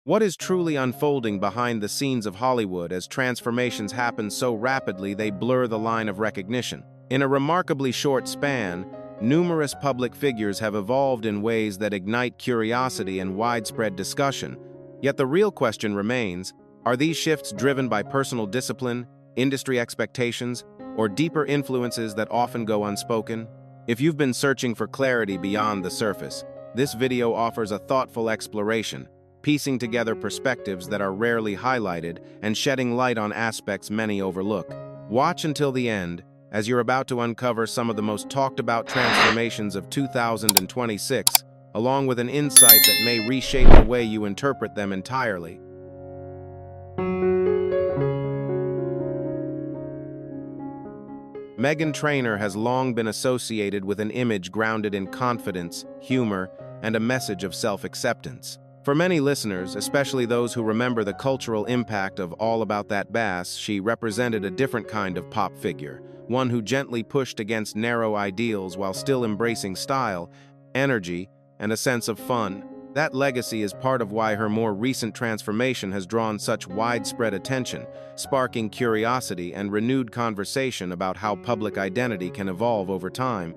What is truly unfolding behind the scenes of Hollywood as transformations happen so rapidly they blur the line of recognition? In a remarkably short span, numerous public figures have evolved in ways that ignite curiosity and widespread discussion. Yet the real question remains, are these shifts driven by personal discipline, industry expectations, or deeper influences that often go unspoken? If you've been searching for clarity beyond the surface, this video offers a thoughtful exploration, piecing together perspectives that are rarely highlighted and shedding light on aspects many overlook. Watch until the end, as you're about to uncover some of the most talked about transformations of 2026, along with an insight that may reshape the way you interpret them entirely. Meghan Trainor has long been associated with an image grounded in confidence, humor, and a message of self-acceptance. For many listeners, especially those who remember the cultural impact of All About That Bass, she represented a different kind of pop figure, one who gently pushed against narrow ideals while still embracing style, energy, and a sense of fun. That legacy is part of why her more recent transformation has drawn such widespread attention, sparking curiosity and renewed conversation about how public identity can evolve over time.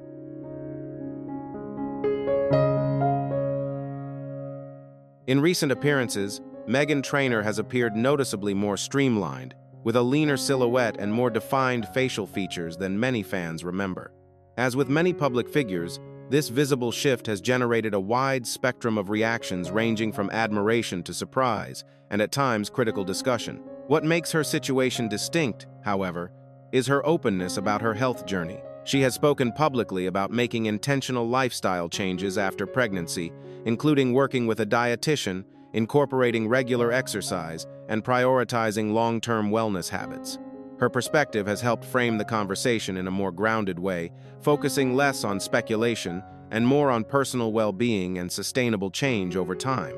In recent appearances, Meghan Trainor has appeared noticeably more streamlined, with a leaner silhouette and more defined facial features than many fans remember. As with many public figures, this visible shift has generated a wide spectrum of reactions ranging from admiration to surprise, and at times critical discussion. What makes her situation distinct, however, is her openness about her health journey. She has spoken publicly about making intentional lifestyle changes after pregnancy, including working with a dietitian, incorporating regular exercise, and prioritizing long-term wellness habits. Her perspective has helped frame the conversation in a more grounded way, focusing less on speculation and more on personal well-being and sustainable change over time.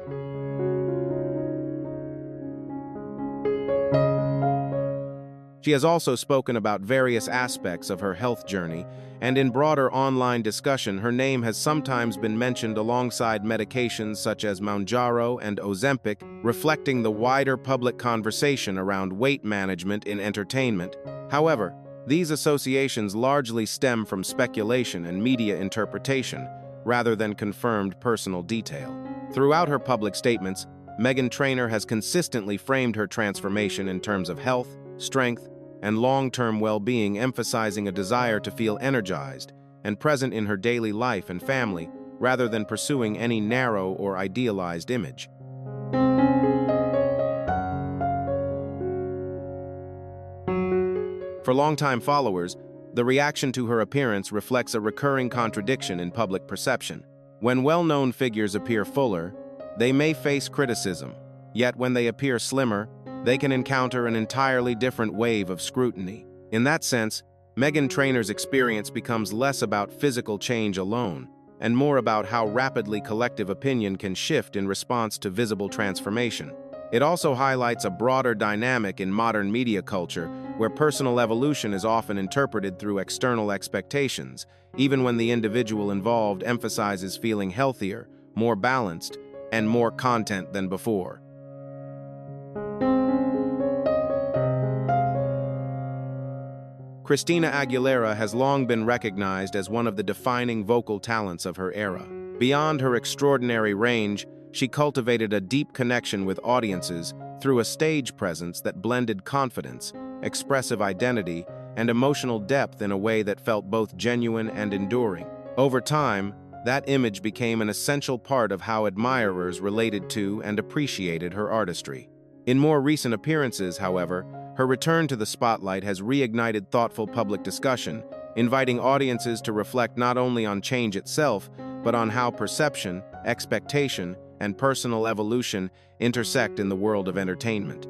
She has also spoken about various aspects of her health journey, and in broader online discussion, her name has sometimes been mentioned alongside medications such as Mounjaro and Ozempic, reflecting the wider public conversation around weight management in entertainment. However, these associations largely stem from speculation and media interpretation, rather than confirmed personal detail. Throughout her public statements, Meghan Trainor has consistently framed her transformation in terms of health, strength, and long-term well-being, emphasizing a desire to feel energized and present in her daily life and family, rather than pursuing any narrow or idealized image. For longtime followers, the reaction to her appearance reflects a recurring contradiction in public perception. When well-known figures appear fuller, they may face criticism, yet when they appear slimmer, they can encounter an entirely different wave of scrutiny. In that sense, Meghan Trainor's experience becomes less about physical change alone, and more about how rapidly collective opinion can shift in response to visible transformation. It also highlights a broader dynamic in modern media culture, where personal evolution is often interpreted through external expectations, even when the individual involved emphasizes feeling healthier, more balanced, and more content than before. Christina Aguilera has long been recognized as one of the defining vocal talents of her era. Beyond her extraordinary range, she cultivated a deep connection with audiences through a stage presence that blended confidence, expressive identity, and emotional depth in a way that felt both genuine and enduring. Over time, that image became an essential part of how admirers related to and appreciated her artistry. In more recent appearances, however, her return to the spotlight has reignited thoughtful public discussion, inviting audiences to reflect not only on change itself, but on how perception, expectation, and personal evolution intersect in the world of entertainment.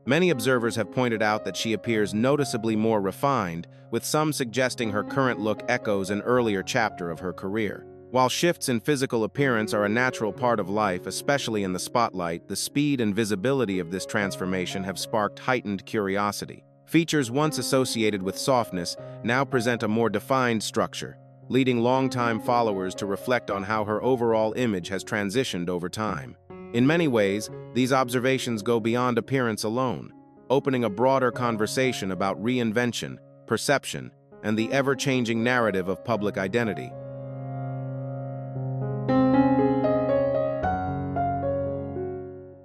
Many observers have pointed out that she appears noticeably more refined, with some suggesting her current look echoes an earlier chapter of her career. While shifts in physical appearance are a natural part of life, especially in the spotlight, the speed and visibility of this transformation have sparked heightened curiosity. Features once associated with softness now present a more defined structure, leading longtime followers to reflect on how her overall image has transitioned over time. In many ways, these observations go beyond appearance alone, opening a broader conversation about reinvention, perception, and the ever-changing narrative of public identity.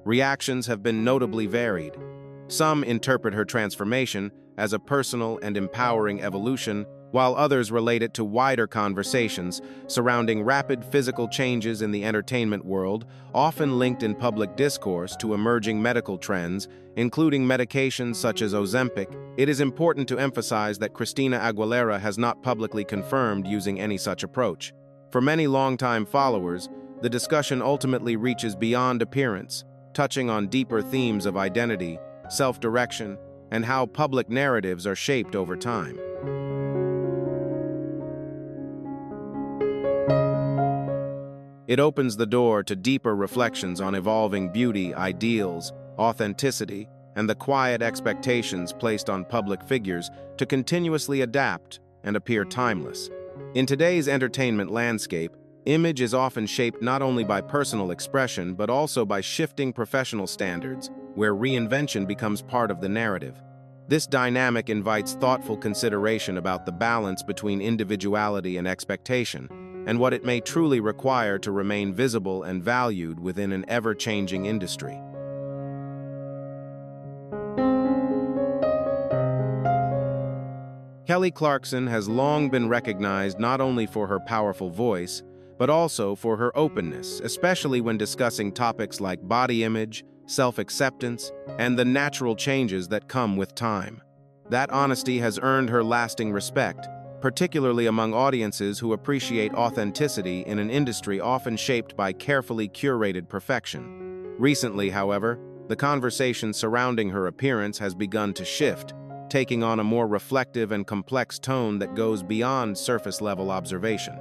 Reactions have been notably varied. Some interpret her transformation as a personal and empowering evolution, while others relate it to wider conversations surrounding rapid physical changes in the entertainment world, often linked in public discourse to emerging medical trends, including medications such as Ozempic. It is important to emphasize that Christina Aguilera has not publicly confirmed using any such approach. For many longtime followers, the discussion ultimately reaches beyond appearance, touching on deeper themes of identity, self-direction, and how public narratives are shaped over time. It opens the door to deeper reflections on evolving beauty, ideals, authenticity, and the quiet expectations placed on public figures to continuously adapt and appear timeless. In today's entertainment landscape, image is often shaped not only by personal expression but also by shifting professional standards, where reinvention becomes part of the narrative. This dynamic invites thoughtful consideration about the balance between individuality and expectation, and what it may truly require to remain visible and valued within an ever-changing industry. Kelly Clarkson has long been recognized not only for her powerful voice, but also for her openness, especially when discussing topics like body image, self-acceptance, and the natural changes that come with time. That honesty has earned her lasting respect, particularly among audiences who appreciate authenticity in an industry often shaped by carefully curated perfection. Recently, however, the conversation surrounding her appearance has begun to shift, taking on a more reflective and complex tone that goes beyond surface-level observation.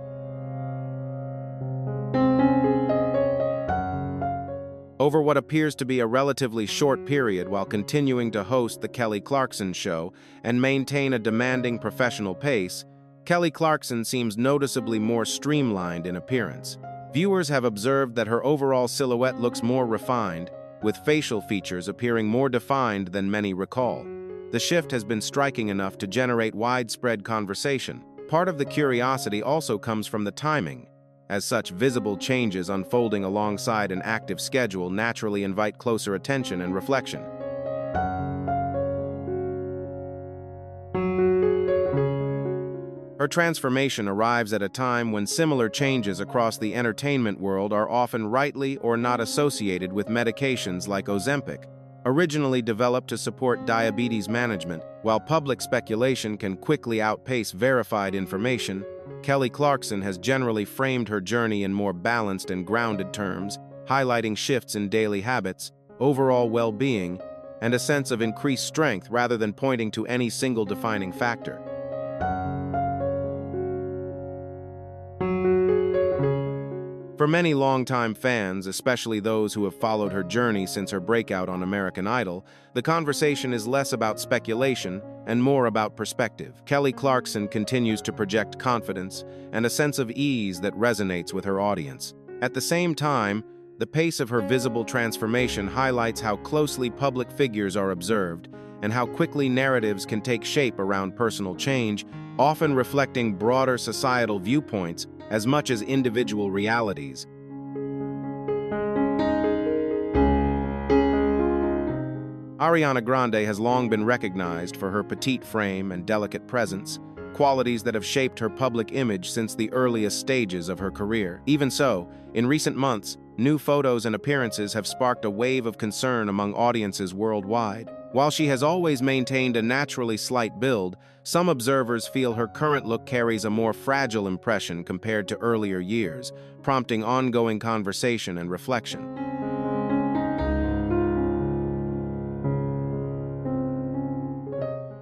Over what appears to be a relatively short period while continuing to host The Kelly Clarkson Show and maintain a demanding professional pace, Kelly Clarkson seems noticeably more streamlined in appearance. Viewers have observed that her overall silhouette looks more refined, with facial features appearing more defined than many recall. The shift has been striking enough to generate widespread conversation. Part of the curiosity also comes from the timing. As such, visible changes unfolding alongside an active schedule naturally invite closer attention and reflection. Her transformation arrives at a time when similar changes across the entertainment world are often rightly or not associated with medications like Ozempic, originally developed to support diabetes management. While public speculation can quickly outpace verified information, Kelly Clarkson has generally framed her journey in more balanced and grounded terms, highlighting shifts in daily habits, overall well-being, and a sense of increased strength rather than pointing to any single defining factor. For many longtime fans, especially those who have followed her journey since her breakout on American Idol, the conversation is less about speculation and more about perspective. Kelly Clarkson continues to project confidence and a sense of ease that resonates with her audience. At the same time, the pace of her visible transformation highlights how closely public figures are observed and how quickly narratives can take shape around personal change, often reflecting broader societal viewpoints as much as individual realities. Ariana Grande has long been recognized for her petite frame and delicate presence, qualities that have shaped her public image since the earliest stages of her career. Even so, in recent months, new photos and appearances have sparked a wave of concern among audiences worldwide. While she has always maintained a naturally slight build, some observers feel her current look carries a more fragile impression compared to earlier years, prompting ongoing conversation and reflection.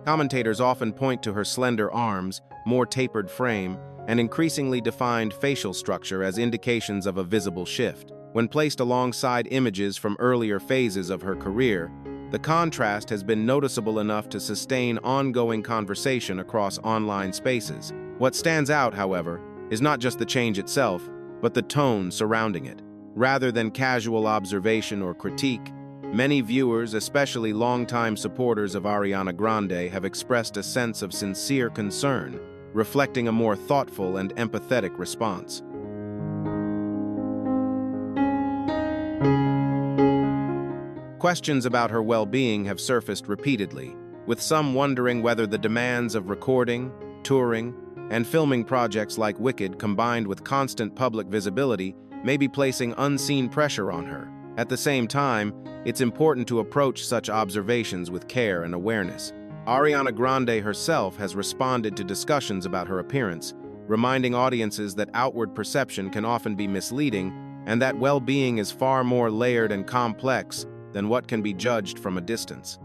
Commentators often point to her slender arms, more tapered frame, and increasingly defined facial structure as indications of a visible shift. When placed alongside images from earlier phases of her career, the contrast has been noticeable enough to sustain ongoing conversation across online spaces. What stands out, however, is not just the change itself, but the tone surrounding it. Rather than casual observation or critique, many viewers, especially longtime supporters of Ariana Grande, have expressed a sense of sincere concern, reflecting a more thoughtful and empathetic response. Questions about her well-being have surfaced repeatedly, with some wondering whether the demands of recording, touring, and filming projects like Wicked, combined with constant public visibility, may be placing unseen pressure on her. At the same time, it's important to approach such observations with care and awareness. Ariana Grande herself has responded to discussions about her appearance, reminding audiences that outward perception can often be misleading and that well-being is far more layered and complex than what can be judged from a distance.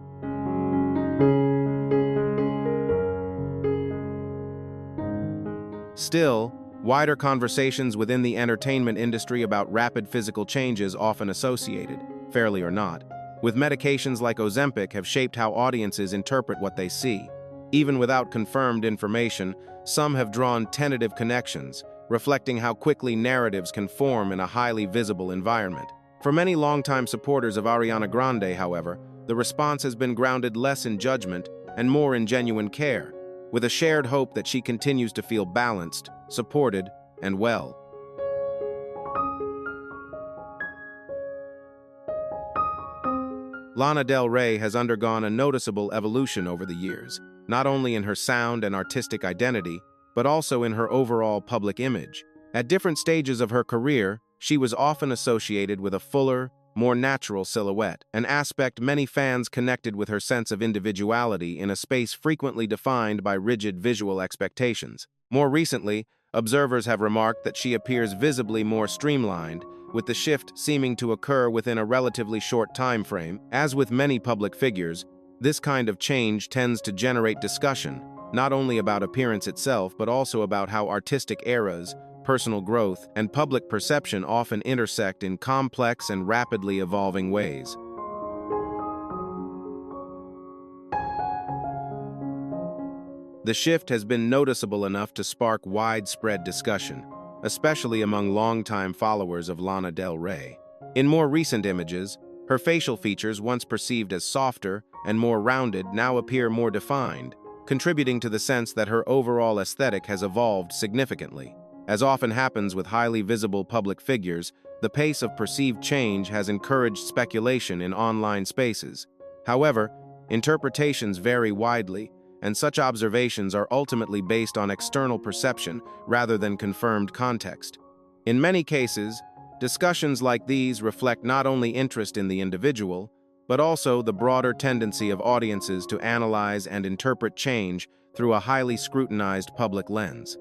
Still, wider conversations within the entertainment industry about rapid physical changes often associated, fairly or not, with medications like Ozempic have shaped how audiences interpret what they see. Even without confirmed information, some have drawn tentative connections, reflecting how quickly narratives can form in a highly visible environment. For many longtime supporters of Ariana Grande, however, the response has been grounded less in judgment and more in genuine care, with a shared hope that she continues to feel balanced, supported, and well. Lana Del Rey has undergone a noticeable evolution over the years, not only in her sound and artistic identity, but also in her overall public image. At different stages of her career, she was often associated with a fuller, more natural silhouette, an aspect many fans connected with her sense of individuality in a space frequently defined by rigid visual expectations. More recently, observers have remarked that she appears visibly more streamlined, with the shift seeming to occur within a relatively short time frame. As with many public figures, this kind of change tends to generate discussion, not only about appearance itself, but also about how artistic eras, personal growth, and public perception often intersect in complex and rapidly evolving ways. The shift has been noticeable enough to spark widespread discussion, especially among longtime followers of Lana Del Rey. In more recent images, her facial features, once perceived as softer and more rounded, now appear more defined, contributing to the sense that her overall aesthetic has evolved significantly. As often happens with highly visible public figures, the pace of perceived change has encouraged speculation in online spaces. However, interpretations vary widely, and such observations are ultimately based on external perception rather than confirmed context. In many cases, discussions like these reflect not only interest in the individual, but also the broader tendency of audiences to analyze and interpret change through a highly scrutinized public lens.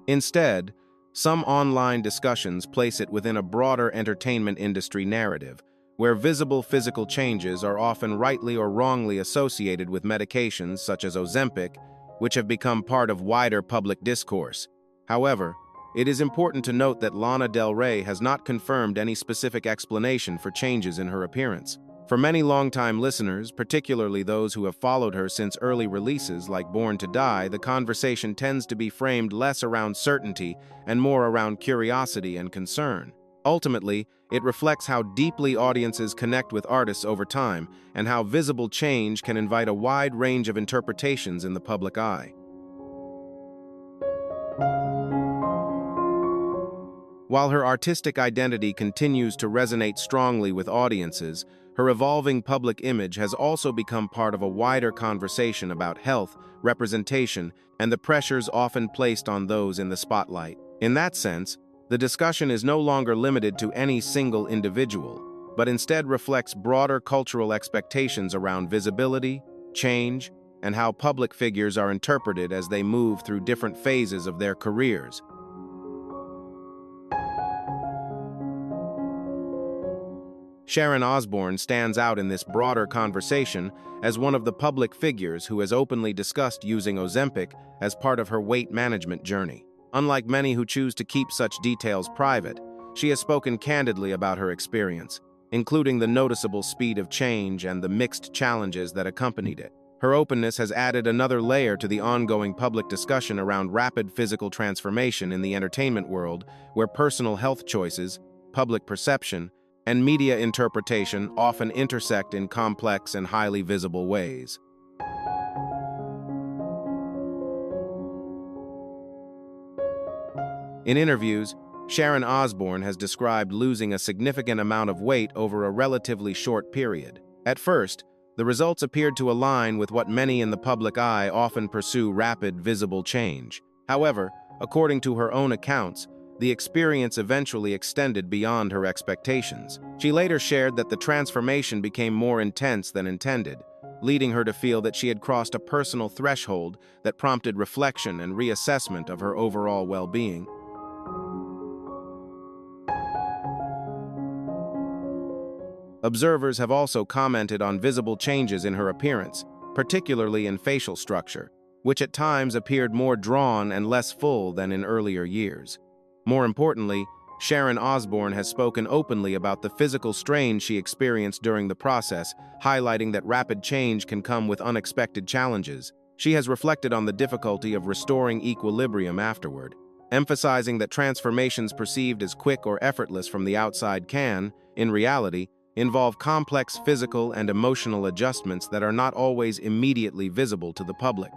Instead, some online discussions place it within a broader entertainment industry narrative, where visible physical changes are often rightly or wrongly associated with medications such as Ozempic, which have become part of wider public discourse. However, it is important to note that Lana Del Rey has not confirmed any specific explanation for changes in her appearance. For many longtime listeners, particularly those who have followed her since early releases like Born to Die, the conversation tends to be framed less around certainty and more around curiosity and concern. Ultimately, it reflects how deeply audiences connect with artists over time and how visible change can invite a wide range of interpretations in the public eye. While her artistic identity continues to resonate strongly with audiences, her evolving public image has also become part of a wider conversation about health, representation, and the pressures often placed on those in the spotlight. In that sense, the discussion is no longer limited to any single individual, but instead reflects broader cultural expectations around visibility, change, and how public figures are interpreted as they move through different phases of their careers. Sharon Osbourne stands out in this broader conversation as one of the public figures who has openly discussed using Ozempic as part of her weight management journey. Unlike many who choose to keep such details private, she has spoken candidly about her experience, including the noticeable speed of change and the mixed challenges that accompanied it. Her openness has added another layer to the ongoing public discussion around rapid physical transformation in the entertainment world, where personal health choices, public perception, and media interpretation often intersect in complex and highly visible ways. In interviews, Sharon Osbourne has described losing a significant amount of weight over a relatively short period. At first, the results appeared to align with what many in the public eye often pursue: rapid, visible change. However, according to her own accounts, the experience eventually extended beyond her expectations. She later shared that the transformation became more intense than intended, leading her to feel that she had crossed a personal threshold that prompted reflection and reassessment of her overall well-being. Observers have also commented on visible changes in her appearance, particularly in facial structure, which at times appeared more drawn and less full than in earlier years. More importantly, Sharon Osbourne has spoken openly about the physical strain she experienced during the process, highlighting that rapid change can come with unexpected challenges. She has reflected on the difficulty of restoring equilibrium afterward, emphasizing that transformations perceived as quick or effortless from the outside can, in reality, involve complex physical and emotional adjustments that are not always immediately visible to the public.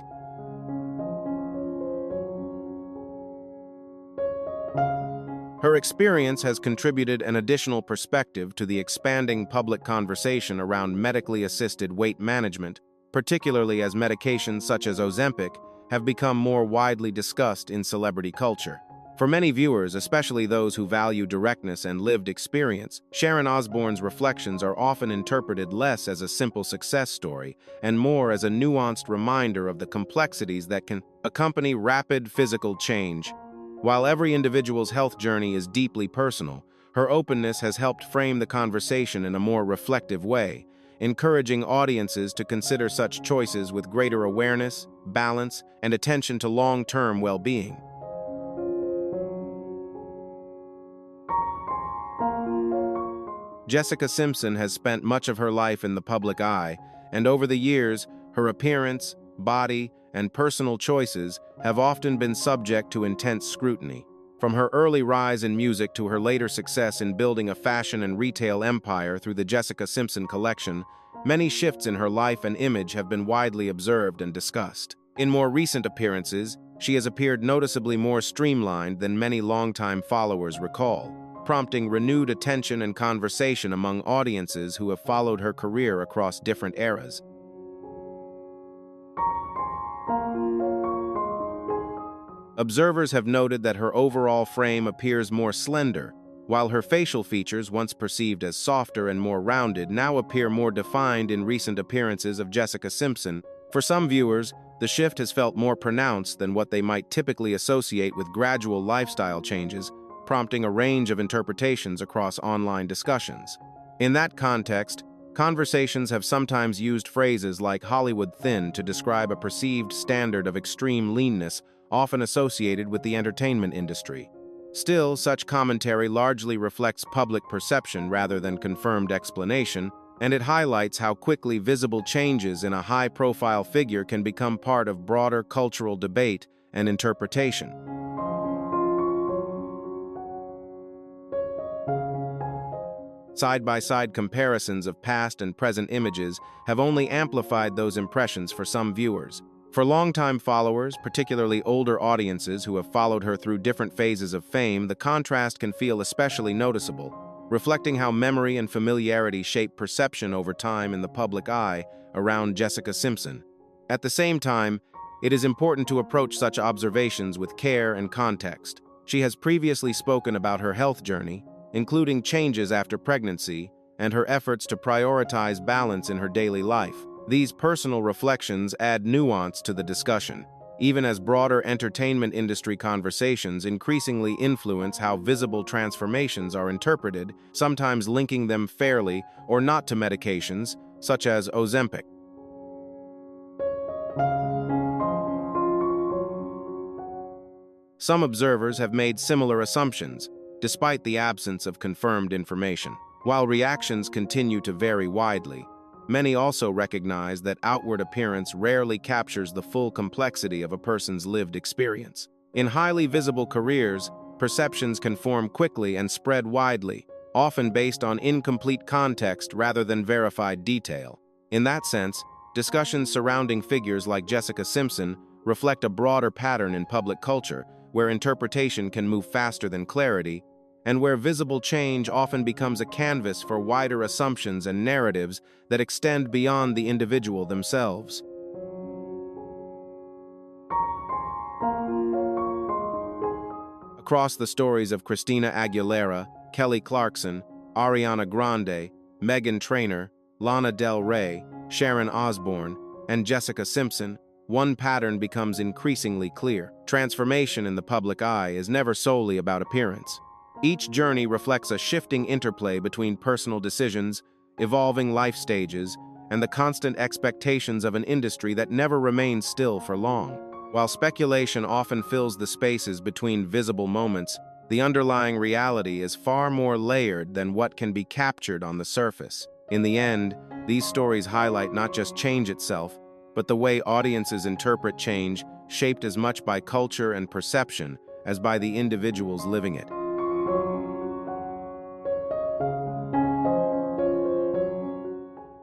Her experience has contributed an additional perspective to the expanding public conversation around medically assisted weight management, particularly as medications such as Ozempic have become more widely discussed in celebrity culture. For many viewers, especially those who value directness and lived experience, Sharon Osbourne's reflections are often interpreted less as a simple success story and more as a nuanced reminder of the complexities that can accompany rapid physical change. While every individual's health journey is deeply personal, her openness has helped frame the conversation in a more reflective way, encouraging audiences to consider such choices with greater awareness, balance, and attention to long-term well-being. Jessica Simpson has spent much of her life in the public eye, and over the years, her appearance, body, and personal choices have often been subject to intense scrutiny. From her early rise in music to her later success in building a fashion and retail empire through the Jessica Simpson collection, many shifts in her life and image have been widely observed and discussed. In more recent appearances, she has appeared noticeably more streamlined than many longtime followers recall, prompting renewed attention and conversation among audiences who have followed her career across different eras. Observers have noted that her overall frame appears more slender, while her facial features, once perceived as softer and more rounded, now appear more defined in recent appearances of Jessica Simpson. For some viewers, the shift has felt more pronounced than what they might typically associate with gradual lifestyle changes, prompting a range of interpretations across online discussions. In that context, conversations have sometimes used phrases like Hollywood thin to describe a perceived standard of extreme leanness often associated with the entertainment industry. Still, such commentary largely reflects public perception rather than confirmed explanation, and it highlights how quickly visible changes in a high-profile figure can become part of broader cultural debate and interpretation. Side-by-side comparisons of past and present images have only amplified those impressions for some viewers. For longtime followers, particularly older audiences who have followed her through different phases of fame, the contrast can feel especially noticeable, reflecting how memory and familiarity shape perception over time in the public eye around Jessica Simpson. At the same time, it is important to approach such observations with care and context. She has previously spoken about her health journey, including changes after pregnancy and her efforts to prioritize balance in her daily life. These personal reflections add nuance to the discussion, even as broader entertainment industry conversations increasingly influence how visible transformations are interpreted, sometimes linking them fairly or not to medications, such as Ozempic. Some observers have made similar assumptions, despite the absence of confirmed information. While reactions continue to vary widely, Many also recognize that outward appearance rarely captures the full complexity of a person's lived experience. In highly visible careers, perceptions can form quickly and spread widely, often based on incomplete context rather than verified detail. In that sense, discussions surrounding figures like Jessica Simpson reflect a broader pattern in public culture, where interpretation can move faster than clarity, and where visible change often becomes a canvas for wider assumptions and narratives that extend beyond the individual themselves. Across the stories of Christina Aguilera, Kelly Clarkson, Ariana Grande, Meghan Trainor, Lana Del Rey, Sharon Osbourne, and Jessica Simpson, one pattern becomes increasingly clear. Transformation in the public eye is never solely about appearance. Each journey reflects a shifting interplay between personal decisions, evolving life stages, and the constant expectations of an industry that never remains still for long. While speculation often fills the spaces between visible moments, the underlying reality is far more layered than what can be captured on the surface. In the end, these stories highlight not just change itself, but the way audiences interpret change, shaped as much by culture and perception as by the individuals living it.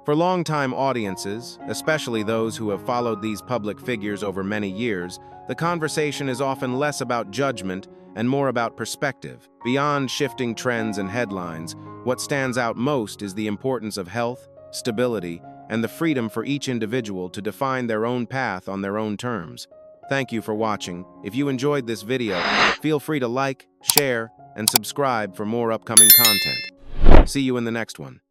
For longtime audiences, especially those who have followed these public figures over many years, the conversation is often less about judgment and more about perspective. Beyond shifting trends and headlines, what stands out most is the importance of health, stability, and the freedom for each individual to define their own path on their own terms. Thank you for watching. If you enjoyed this video, feel free to like, share, and subscribe for more upcoming content. See you in the next one.